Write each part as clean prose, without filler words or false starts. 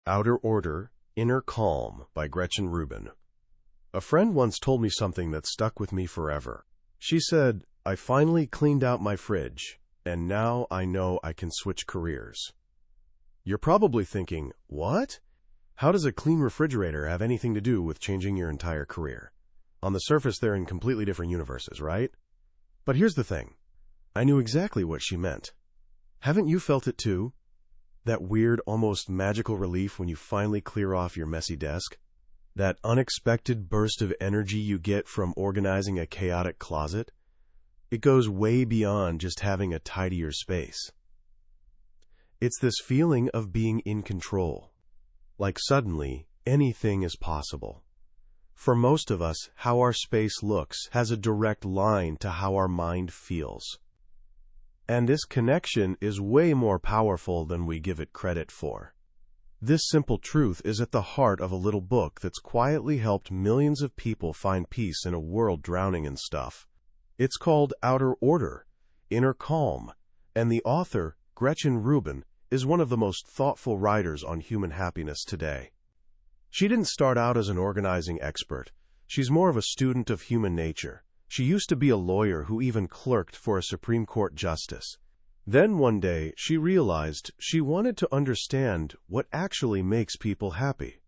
Outer Order, Inner Calm by Gretchen Rubin. A friend once told me something that stuck with me forever. She said, "I finally cleaned out my fridge, and now I know I can switch careers." You're probably thinking, what? How does a clean refrigerator have anything to do with changing your entire career? On the surface, they're in completely different universes, right? But here's the thing. I knew exactly what she meant. Haven't you felt it too? That weird, almost magical relief when you finally clear off your messy desk? That unexpected burst of energy you get from organizing a chaotic closet? It goes way beyond just having a tidier space. It's this feeling of being in control. Like suddenly, anything is possible. For most of us, how our space looks has a direct line to how our mind feels. And this connection is way more powerful than we give it credit for. This simple truth is at the heart of a little book that's quietly helped millions of people find peace in a world drowning in stuff. It's called Outer Order, Inner Calm, and the author, Gretchen Rubin, is one of the most thoughtful writers on human happiness today. She didn't start out as an organizing expert. She's more of a student of human nature. She used to be a lawyer who even clerked for a Supreme Court justice. Then one day, she realized she wanted to understand what actually makes people happy.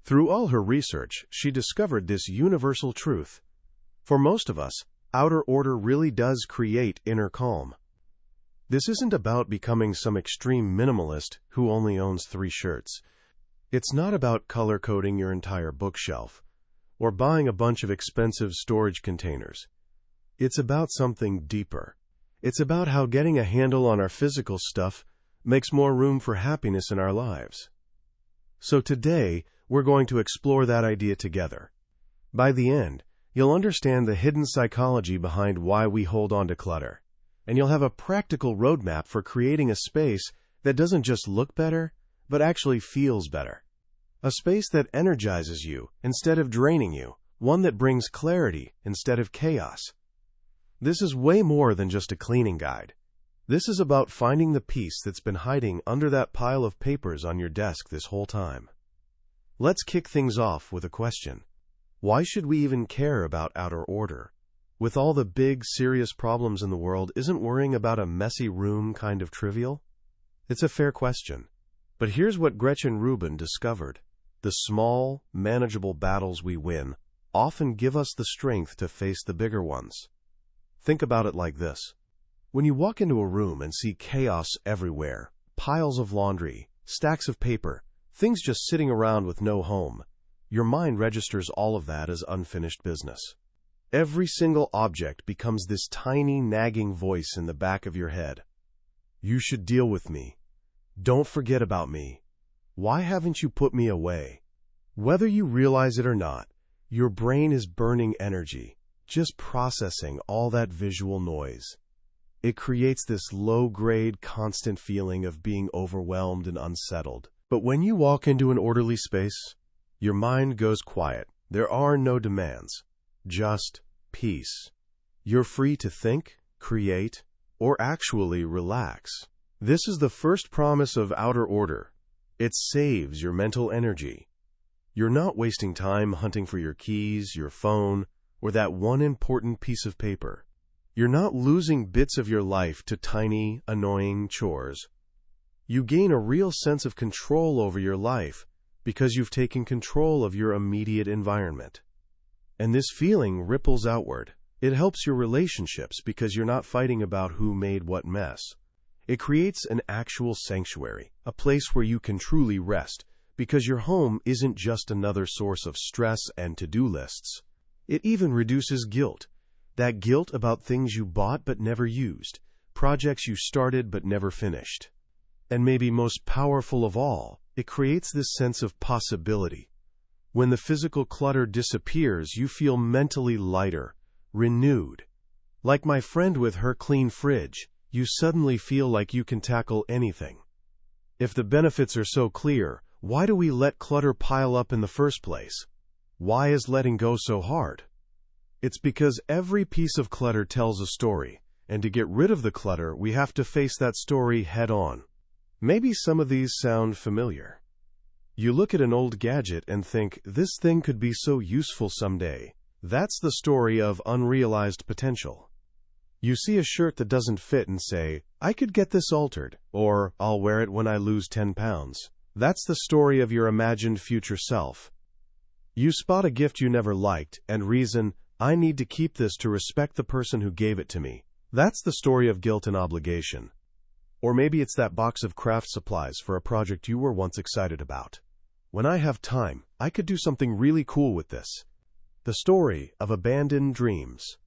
Through all her research, she discovered this universal truth. For most of us, outer order really does create inner calm. This isn't about becoming some extreme minimalist who only owns 3 shirts. It's not about color-coding your entire bookshelf or buying a bunch of expensive storage containers. It's about something deeper. It's about how getting a handle on our physical stuff makes more room for happiness in our lives. So today, we're going to explore that idea together. By the end, you'll understand the hidden psychology behind why we hold on to clutter, and you'll have a practical roadmap for creating a space that doesn't just look better, but actually feels better. A space that energizes you instead of draining you, one that brings clarity instead of chaos. This is way more than just a cleaning guide. This is about finding the peace that's been hiding under that pile of papers on your desk this whole time. Let's kick things off with a question. Why should we even care about outer order? With all the big, serious problems in the world, isn't worrying about a messy room kind of trivial? It's a fair question. But here's what Gretchen Rubin discovered. The small, manageable battles we win often give us the strength to face the bigger ones. Think about it like this. When you walk into a room and see chaos everywhere, piles of laundry, stacks of paper, things just sitting around with no home, your mind registers all of that as unfinished business. Every single object becomes this tiny, nagging voice in the back of your head. You should deal with me. Don't forget about me. Why haven't you put me away? Whether you realize it or not, your brain is burning energy, just processing all that visual noise. It creates this low-grade, constant feeling of being overwhelmed and unsettled. But when you walk into an orderly space, your mind goes quiet. There are no demands, just peace. You're free to think, create, or actually relax. This is the first promise of outer order. It saves your mental energy. You're not wasting time hunting for your keys, your phone, or that one important piece of paper. You're not losing bits of your life to tiny, annoying chores. You gain a real sense of control over your life because you've taken control of your immediate environment. And this feeling ripples outward. It helps your relationships because you're not fighting about who made what mess. It creates an actual sanctuary, a place where you can truly rest, because your home isn't just another source of stress and to-do lists. It even reduces guilt. That guilt about things you bought but never used, projects you started but never finished. And maybe most powerful of all, it creates this sense of possibility. When the physical clutter disappears, you feel mentally lighter, renewed. Like my friend with her clean fridge, you suddenly feel like you can tackle anything. If the benefits are so clear, why do we let clutter pile up in the first place? Why is letting go so hard? It's because every piece of clutter tells a story, and to get rid of the clutter, we have to face that story head on. Maybe some of these sound familiar. You look at an old gadget and think, this thing could be so useful someday. That's the story of unrealized potential. You see a shirt that doesn't fit and say, I could get this altered, or I'll wear it when I lose 10 pounds. That's the story of your imagined future self. You spot a gift you never liked and reason, I need to keep this to respect the person who gave it to me. That's the story of guilt and obligation. Or maybe it's that box of craft supplies for a project you were once excited about. When I have time, I could do something really cool with this. The story of abandoned dreams.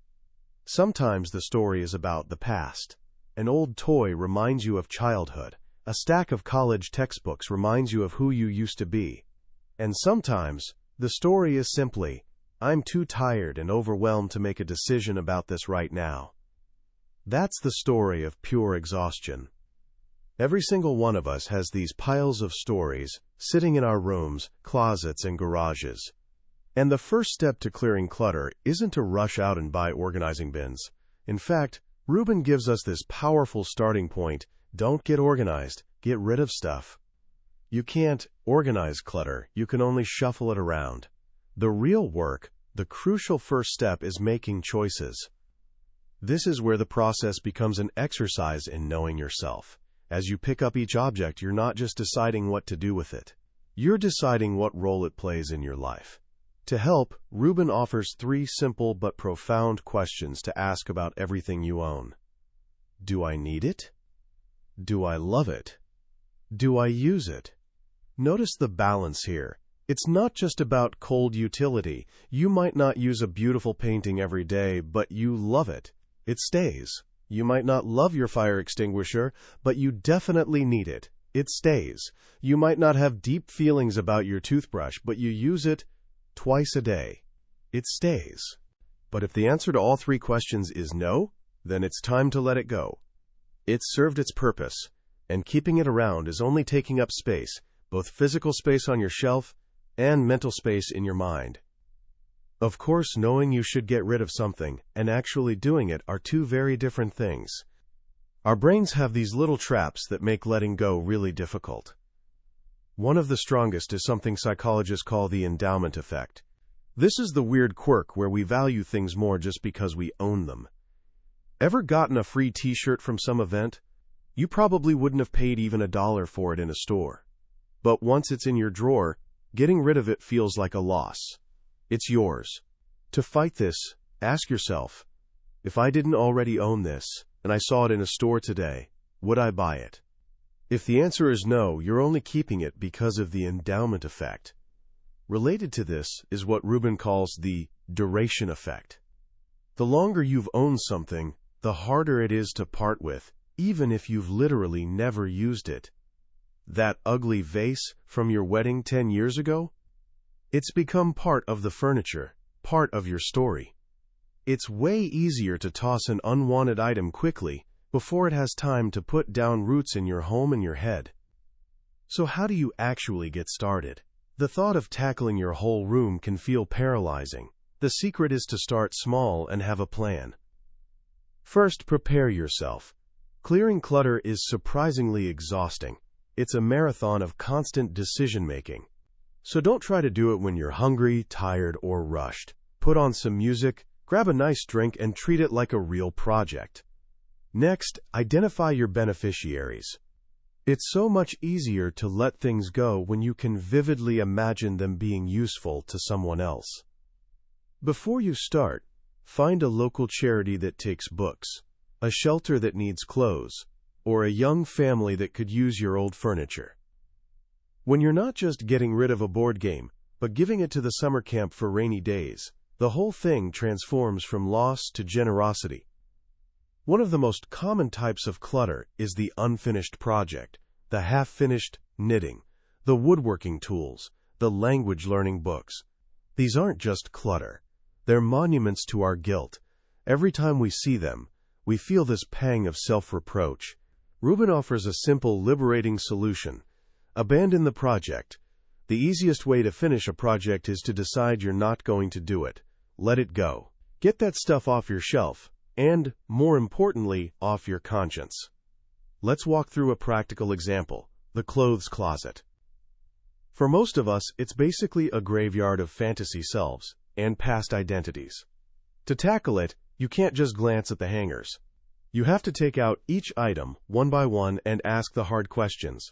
Sometimes the story is about the past. An old toy reminds you of childhood. A stack of college textbooks reminds you of who you used to be. And sometimes, the story is simply, I'm too tired and overwhelmed to make a decision about this right now. That's the story of pure exhaustion. Every single one of us has these piles of stories sitting in our rooms, closets, and garages. And the first step to clearing clutter isn't to rush out and buy organizing bins. In fact, Rubin gives us this powerful starting point. Don't get organized, get rid of stuff. You can't organize clutter, you can only shuffle it around. The real work, the crucial first step is making choices. This is where the process becomes an exercise in knowing yourself. As you pick up each object, you're not just deciding what to do with it. You're deciding what role it plays in your life. To help, Rubin offers 3 simple but profound questions to ask about everything you own. Do I need it? Do I love it? Do I use it? Notice the balance here. It's not just about cold utility. You might not use a beautiful painting every day, but you love it. It stays. You might not love your fire extinguisher, but you definitely need it. It stays. You might not have deep feelings about your toothbrush, but you use it twice a day. It stays. But if the answer to all 3 questions is no, then it's time to let it go. It's served its purpose, and keeping it around is only taking up space, both physical space on your shelf and mental space in your mind. Of course, knowing you should get rid of something and actually doing it are 2 very different things. Our brains have these little traps that make letting go really difficult. One of the strongest is something psychologists call the endowment effect. This is the weird quirk where we value things more just because we own them. Ever gotten a free t-shirt from some event? You probably wouldn't have paid even $1 for it in a store. But once it's in your drawer, getting rid of it feels like a loss. It's yours. To fight this, ask yourself, if I didn't already own this, and I saw it in a store today, would I buy it? If the answer is no, you're only keeping it because of the endowment effect. Related to this is what Rubin calls the duration effect. The longer you've owned something, the harder it is to part with, even if you've literally never used it. That ugly vase from your wedding 10 years ago? It's become part of the furniture, part of your story. It's way easier to toss an unwanted item quickly before it has time to put down roots in your home and your head. So how do you actually get started? The thought of tackling your whole room can feel paralyzing. The secret is to start small and have a plan. First, prepare yourself. Clearing clutter is surprisingly exhausting. It's a marathon of constant decision-making. So don't try to do it when you're hungry, tired, or rushed. Put on some music, grab a nice drink, and treat it like a real project. Next, identify your beneficiaries. It's so much easier to let things go when you can vividly imagine them being useful to someone else. Before you start, find a local charity that takes books, a shelter that needs clothes, or a young family that could use your old furniture. When you're not just getting rid of a board game, but giving it to the summer camp for rainy days, the whole thing transforms from loss to generosity. One of the most common types of clutter is the unfinished project, the half-finished knitting, the woodworking tools, the language learning books. These aren't just clutter. They're monuments to our guilt. Every time we see them, we feel this pang of self-reproach. Rubin offers a simple, liberating solution. Abandon the project. The easiest way to finish a project is to decide you're not going to do it. Let it go. Get that stuff off your shelf, and, more importantly, off your conscience. Let's walk through a practical example, the clothes closet. For most of us, it's basically a graveyard of fantasy selves and past identities. To tackle it, you can't just glance at the hangers. You have to take out each item one by one and ask the hard questions.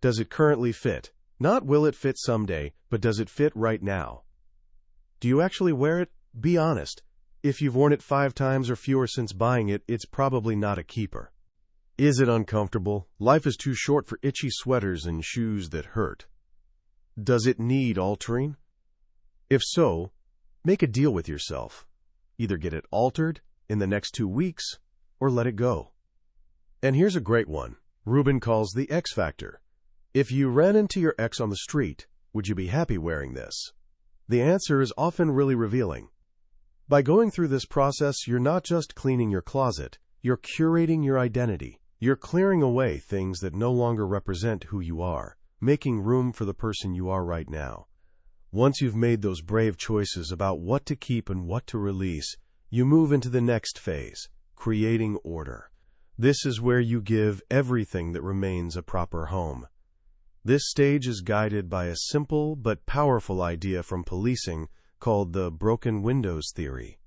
Does it currently fit? Not will it fit someday, but does it fit right now? Do you actually wear it? Be honest. If you've worn it 5 times or fewer since buying it, it's probably not a keeper. Is it uncomfortable? Life is too short for itchy sweaters and shoes that hurt. Does it need altering? If so, make a deal with yourself. Either get it altered in the next 2 weeks or let it go. And here's a great one. Rubin calls the X factor. If you ran into your ex on the street, would you be happy wearing this? The answer is often really revealing. By going through this process, you're not just cleaning your closet, you're curating your identity. You're clearing away things that no longer represent who you are, making room for the person you are right now. Once you've made those brave choices about what to keep and what to release, you move into the next phase, creating order. This is where you give everything that remains a proper home. This stage is guided by a simple but powerful idea from policing called the broken windows theory.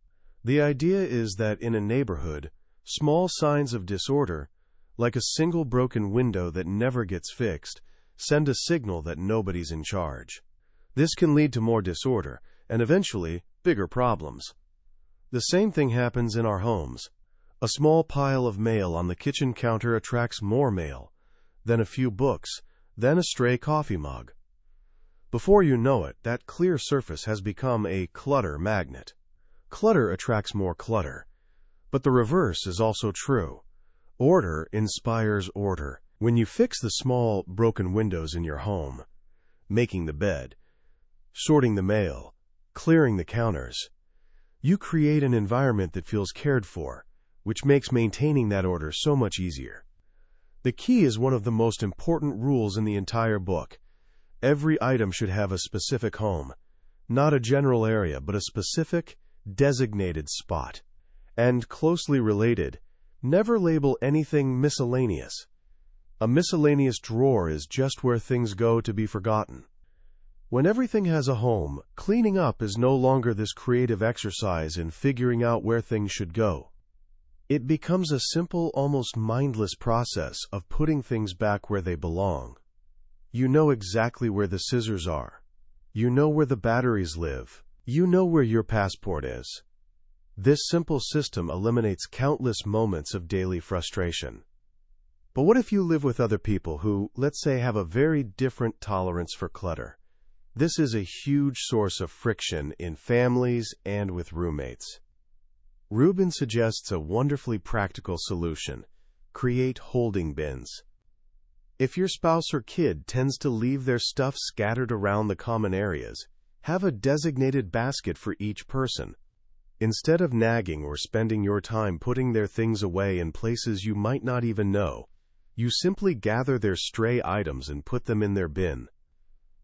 The idea is that in a neighborhood, small signs of disorder, like a single broken window that never gets fixed, send a signal that nobody's in charge. This can lead to more disorder and eventually bigger problems. The same thing happens in our homes. A small pile of mail on the kitchen counter attracts more mail, then a few books, then a stray coffee mug. Before you know it, that clear surface has become a clutter magnet. Clutter attracts more clutter. But the reverse is also true. Order inspires order. When you fix the small, broken windows in your home, making the bed, sorting the mail, clearing the counters, you create an environment that feels cared for, which makes maintaining that order so much easier. The key is one of the most important rules in the entire book. Every item should have a specific home, not a general area, but a specific, designated spot. And closely related, never label anything miscellaneous. A miscellaneous drawer is just where things go to be forgotten. When everything has a home, cleaning up is no longer this creative exercise in figuring out where things should go. It becomes a simple, almost mindless process of putting things back where they belong. You know exactly where the scissors are. You know where the batteries live. You know where your passport is. This simple system eliminates countless moments of daily frustration. But what if you live with other people who, let's say, have a very different tolerance for clutter? This is a huge source of friction in families and with roommates. Rubin suggests a wonderfully practical solution: create holding bins. If your spouse or kid tends to leave their stuff scattered around the common areas, have a designated basket for each person. Instead of nagging or spending your time putting their things away in places you might not even know, you simply gather their stray items and put them in their bin.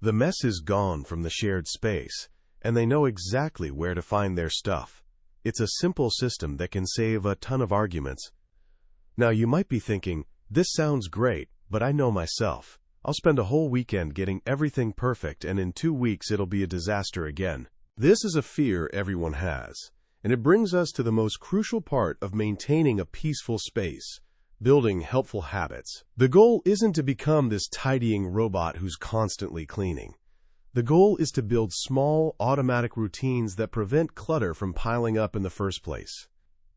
The mess is gone from the shared space, and they know exactly where to find their stuff. It's a simple system that can save a ton of arguments. Now you might be thinking, this sounds great, but I know myself. I'll spend a whole weekend getting everything perfect, and in 2 weeks it'll be a disaster again. This is a fear everyone has, and it brings us to the most crucial part of maintaining a peaceful space: building helpful habits. The goal isn't to become this tidying robot who's constantly cleaning. The goal is to build small, automatic routines that prevent clutter from piling up in the first place.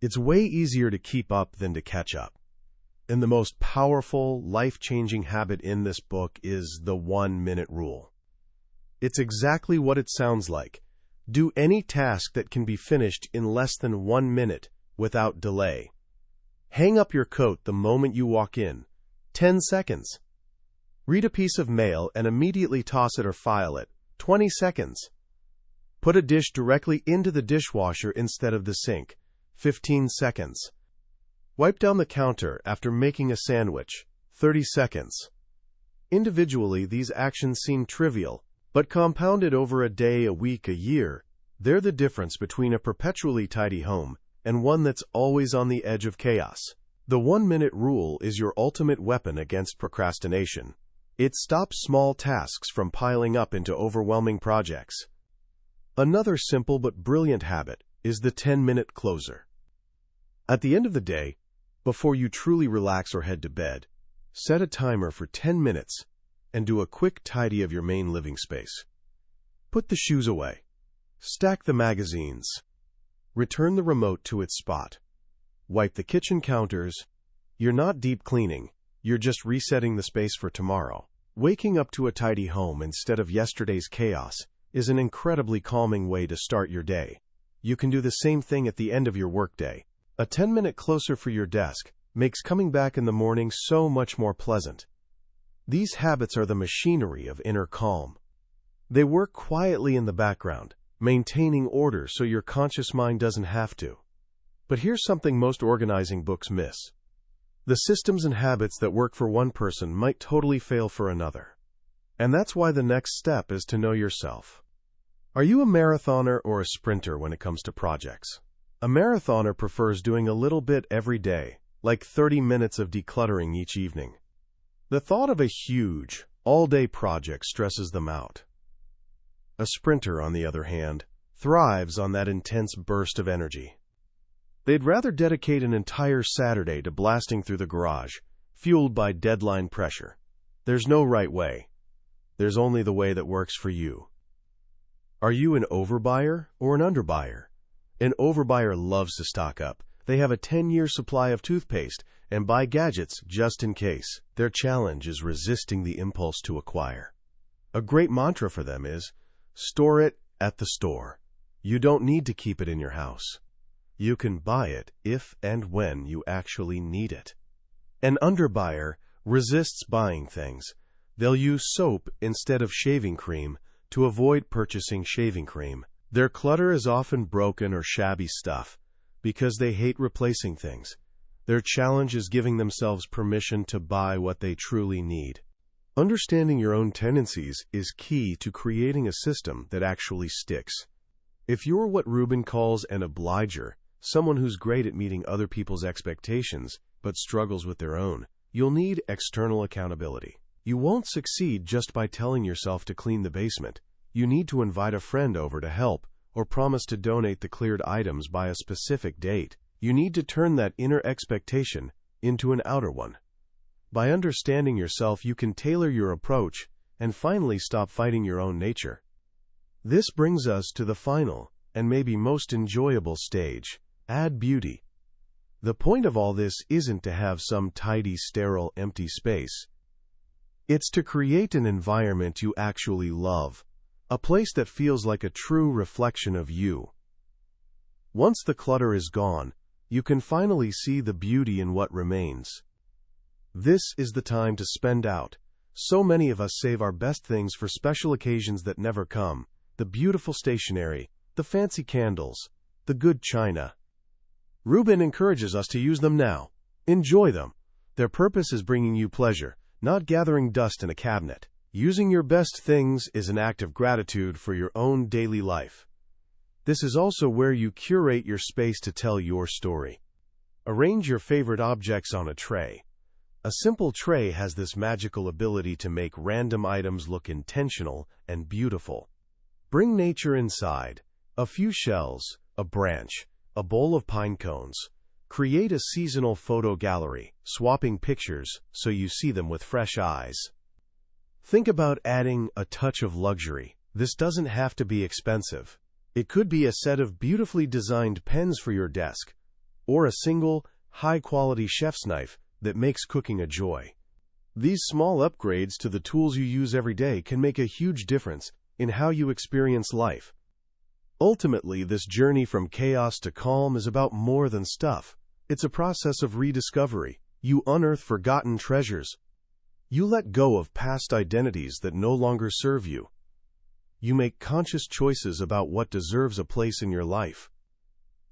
It's way easier to keep up than to catch up. And the most powerful, life-changing habit in this book is the 1-minute rule. It's exactly what it sounds like. Do any task that can be finished in less than 1 minute without delay. Hang up your coat the moment you walk in. 10 seconds. Read a piece of mail and immediately toss it or file it. 20 seconds. Put a dish directly into the dishwasher instead of the sink. 15 seconds. Wipe down the counter after making a sandwich. 30 seconds. Individually, these actions seem trivial, but compounded over a day, a week, a year, they're the difference between a perpetually tidy home and one that's always on the edge of chaos. The 1-minute rule is your ultimate weapon against procrastination. It stops small tasks from piling up into overwhelming projects. Another simple but brilliant habit is the 10-minute closer. At the end of the day, before you truly relax or head to bed, set a timer for 10 minutes and do a quick tidy of your main living space. Put the shoes away. Stack the magazines. Return the remote to its spot. Wipe the kitchen counters. You're not deep cleaning. You're just resetting the space for tomorrow. Waking up to a tidy home instead of yesterday's chaos is an incredibly calming way to start your day. You can do the same thing at the end of your workday. A 10-minute closer for your desk makes coming back in the morning so much more pleasant. These habits are the machinery of inner calm. They work quietly in the background, maintaining order so your conscious mind doesn't have to. But here's something most organizing books miss. The systems and habits that work for one person might totally fail for another. And that's why the next step is to know yourself. Are you a marathoner or a sprinter when it comes to projects? A marathoner prefers doing a little bit every day, like 30 minutes of decluttering each evening. The thought of a huge, all-day project stresses them out. A sprinter, on the other hand, thrives on that intense burst of energy. They'd rather dedicate an entire Saturday to blasting through the garage, fueled by deadline pressure. There's no right way. There's only the way that works for you. Are you an overbuyer or an underbuyer? An overbuyer loves to stock up. They have a 10-year supply of toothpaste and buy gadgets just in case. Their challenge is resisting the impulse to acquire. A great mantra for them is, store it at the store. You don't need to keep it in your house. You can buy it if and when you actually need it. An underbuyer resists buying things. They'll use soap instead of shaving cream to avoid purchasing shaving cream. Their clutter is often broken or shabby stuff because they hate replacing things. Their challenge is giving themselves permission to buy what they truly need. Understanding your own tendencies is key to creating a system that actually sticks. If you're what Rubin calls an obliger, someone who's great at meeting other people's expectations but struggles with their own, you'll need external accountability. You won't succeed just by telling yourself to clean the basement. You need to invite a friend over to help or promise to donate the cleared items by a specific date. You need to turn that inner expectation into an outer one. By understanding yourself, you can tailor your approach and finally stop fighting your own nature. This brings us to the final and maybe most enjoyable stage: add beauty. The point of all this isn't to have some tidy, sterile, empty space. It's to create an environment you actually love, a place that feels like a true reflection of you. Once the clutter is gone, you can finally see the beauty in what remains. This is the time to spend out. So many of us save our best things for special occasions that never come: the beautiful stationery, the fancy candles, the good china. Rubin encourages us to use them now. Enjoy them. Their purpose is bringing you pleasure, not gathering dust in a cabinet. Using your best things is an act of gratitude for your own daily life. This is also where you curate your space to tell your story. Arrange your favorite objects on a tray. A simple tray has this magical ability to make random items look intentional and beautiful. Bring nature inside. A few shells, a branch, a bowl of pine cones. Create a seasonal photo gallery, swapping pictures so you see them with fresh eyes. Think about adding a touch of luxury. This doesn't have to be expensive. It could be a set of beautifully designed pens for your desk, or a single, high-quality chef's knife that makes cooking a joy. These small upgrades to the tools you use every day can make a huge difference in how you experience life. Ultimately, this journey from chaos to calm is about more than stuff. It's a process of rediscovery. You unearth forgotten treasures. You let go of past identities that no longer serve you. You make conscious choices about what deserves a place in your life.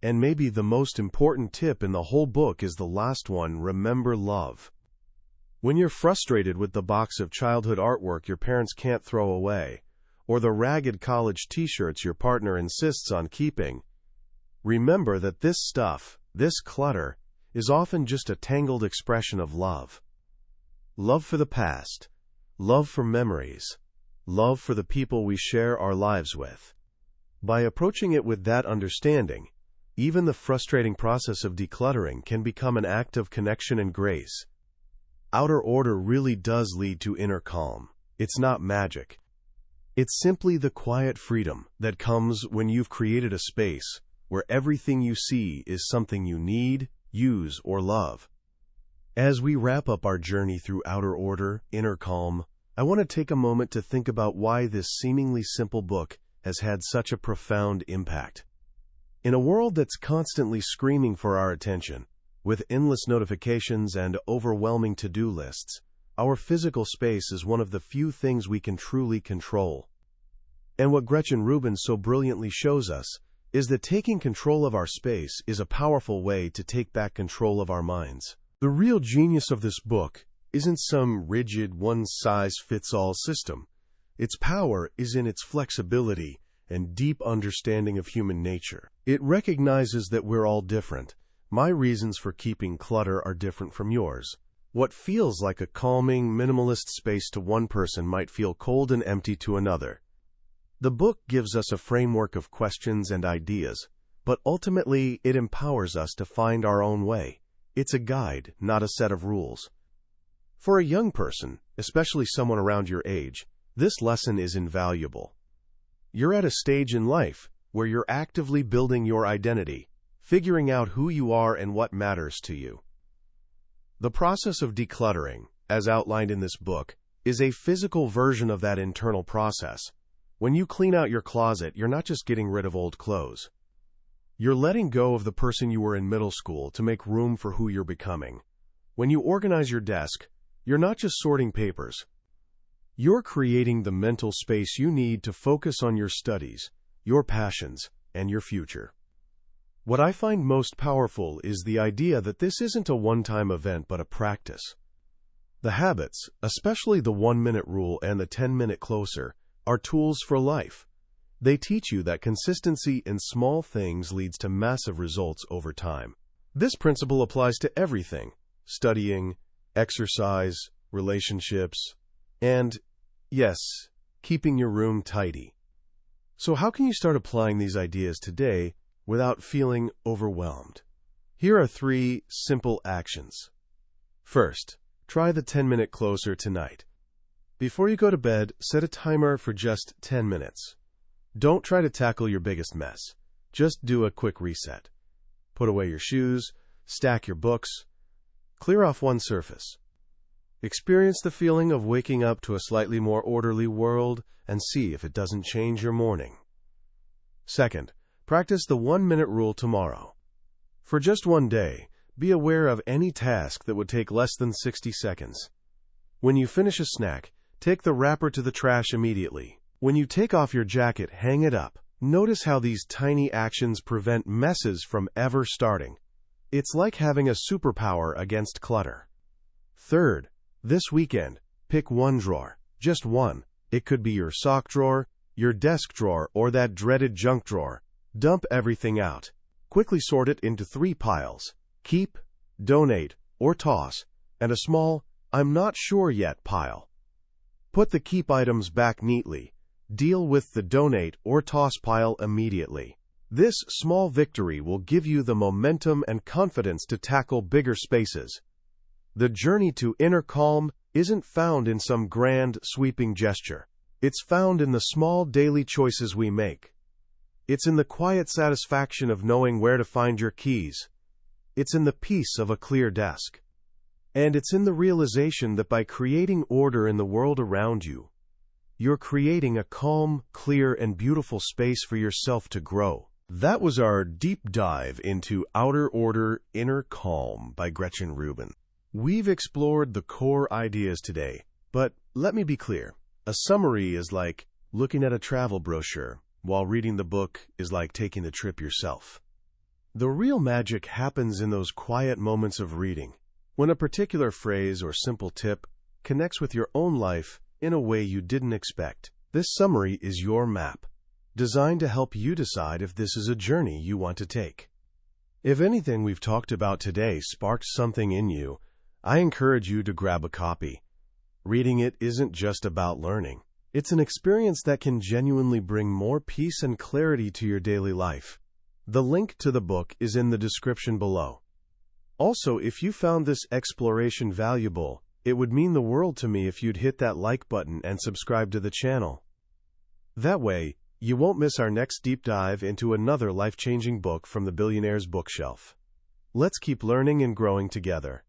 And maybe the most important tip in the whole book is the last one: remember love. When you're frustrated with the box of childhood artwork your parents can't throw away, or the ragged college t-shirts your partner insists on keeping, remember that this stuff, this clutter, is often just a tangled expression of love. Love for the past, love for memories, love for the people we share our lives with. By approaching it with that understanding, even the frustrating process of decluttering can become an act of connection and grace. Outer order really does lead to inner calm. It's not magic. It's simply the quiet freedom that comes when you've created a space where everything you see is something you need, use, or love. As we wrap up our journey through outer order, inner calm, I want to take a moment to think about why this seemingly simple book has had such a profound impact. In a world that's constantly screaming for our attention, with endless notifications and overwhelming to-do lists, our physical space is one of the few things we can truly control. And what Gretchen Rubin so brilliantly shows us is that taking control of our space is a powerful way to take back control of our minds. The real genius of this book isn't some rigid, one-size-fits-all system. Its power is in its flexibility and deep understanding of human nature. It recognizes that we're all different. My reasons for keeping clutter are different from yours. What feels like a calming, minimalist space to one person might feel cold and empty to another. The book gives us a framework of questions and ideas, but ultimately it empowers us to find our own way. It's a guide, not a set of rules. For a young person, especially someone around your age, this lesson is invaluable. You're at a stage in life where you're actively building your identity, figuring out who you are and what matters to you. The process of decluttering, as outlined in this book, is a physical version of that internal process. When you clean out your closet, you're not just getting rid of old clothes. You're letting go of the person you were in middle school to make room for who you're becoming. When you organize your desk, you're not just sorting papers. You're creating the mental space you need to focus on your studies, your passions, and your future. What I find most powerful is the idea that this isn't a one-time event but a practice. The habits, especially the 1-minute rule and the 10-minute closer, are tools for life. They teach you that consistency in small things leads to massive results over time. This principle applies to everything: studying, exercise, relationships, and, yes, keeping your room tidy. So how can you start applying these ideas today without feeling overwhelmed? Here are 3 simple actions. First, try the 10-minute closer tonight. Before you go to bed, set a timer for just 10 minutes. Don't try to tackle your biggest mess. Just do a quick reset. Put away your shoes, stack your books, clear off one surface. Experience the feeling of waking up to a slightly more orderly world and see if it doesn't change your morning. Second, practice the 1-minute rule tomorrow. For just one day, be aware of any task that would take less than 60 seconds. When you finish a snack, take the wrapper to the trash immediately. When you take off your jacket, hang it up. Notice how these tiny actions prevent messes from ever starting. It's like having a superpower against clutter. Third, this weekend, pick one drawer. Just one. It could be your sock drawer, your desk drawer, or that dreaded junk drawer. Dump everything out. Quickly sort it into 3 piles: keep, donate, or toss, and a small, I'm not sure yet pile. Put the keep items back neatly. Deal with the donate or toss pile immediately. This small victory will give you the momentum and confidence to tackle bigger spaces. The journey to inner calm isn't found in some grand, sweeping gesture. It's found in the small daily choices we make. It's in the quiet satisfaction of knowing where to find your keys. It's in the peace of a clear desk. And it's in the realization that by creating order in the world around you, you're creating a calm, clear, and beautiful space for yourself to grow. That was our deep dive into Outer Order, Inner Calm by Gretchen Rubin. We've explored the core ideas today, but let me be clear. A summary is like looking at a travel brochure, while reading the book is like taking the trip yourself. The real magic happens in those quiet moments of reading, when a particular phrase or simple tip connects with your own life in a way you didn't expect. This summary is your map, designed to help you decide if this is a journey you want to take. If anything we've talked about today sparked something in you, I encourage you to grab a copy. Reading it isn't just about learning. It's an experience that can genuinely bring more peace and clarity to your daily life. The link to the book is in the description below. Also, if you found this exploration valuable, it would mean the world to me if you'd hit that like button and subscribe to the channel. That way, you won't miss our next deep dive into another life-changing book from the billionaire's bookshelf. Let's keep learning and growing together.